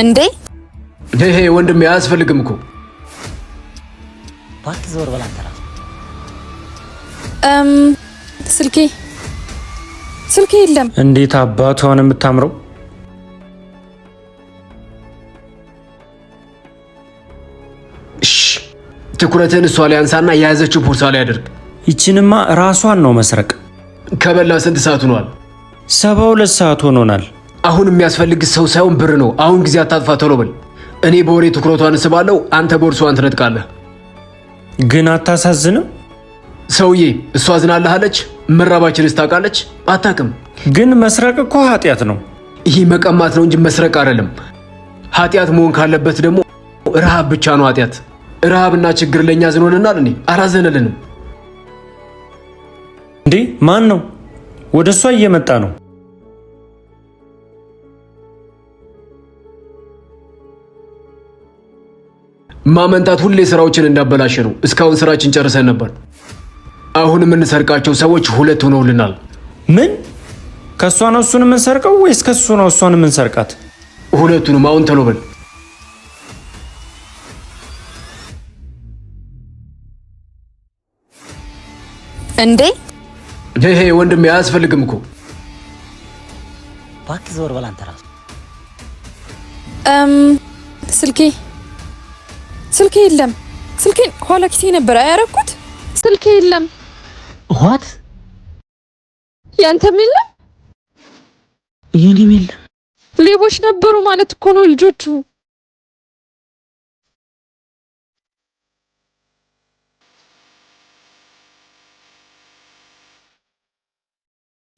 እንዴ ይሄ ወንድም ያስፈልግም እኮ ባክ ዞር በላንተራ ስልኬ የለም። እንዴት አባቷ ነው የምታምረው? ትኩረትን እሷ ላይ አንሳና የያዘችው ቦርሳ ላይ አድርግ። ይችንማ ራሷን ነው መስረቅ። ከበላ ስንት ሰዓት ሆኗል? 72 ሰዓት ሆኖናል። አሁን የሚያስፈልግ ሰው ሳይሆን ብር ነው። አሁን ጊዜ አታጥፋ፣ ቶሎ በል። እኔ በወሬ ትኩረቷን እስባለሁ፣ አንተ ቦርሷን ትነጥቃለህ። ግን አታሳዝንም? ሰውዬ እሷ አዝናለች። መራባችንስ ታውቃለች? አታውቅም። ግን መስረቅ እኮ ኃጢአት ነው። ይህ መቀማት ነው እንጂ መስረቅ አይደለም። ኃጢአት መሆን ካለበት ደግሞ ረሃብ ብቻ ነው ኃጢአት። ረሃብና ችግር ለኛ ዝኖልናል እንዴ? አላዘነልንም እንዴ? ማን ነው? ወደ እሷ እየመጣ ነው። ማመንታት ሁሌ ስራዎችን እንዳበላሸ ነው። እስካሁን ስራችን ጨርሰን ነበር። አሁን የምንሰርቃቸው ሰዎች ሁለት ሆነውልናል። ምን? ከእሷ ነው እሱን የምንሰርቀው ወይስ ከእሱ ነው እሷን የምንሰርቃት? ሁለቱንም። አሁን ቶሎ በል። እንዴ ይሄ ወንድም ያስፈልግም እኮ ባክ ዞር በላንተራ ስልኬ የለም። ስልኬን ኋላ ኪሴ ነበር ያረኩት። ስልኬ የለም። ዋት? ያንተም የለም? የኔም የለም። ሌቦች ነበሩ ማለት እኮ ነው ልጆቹ።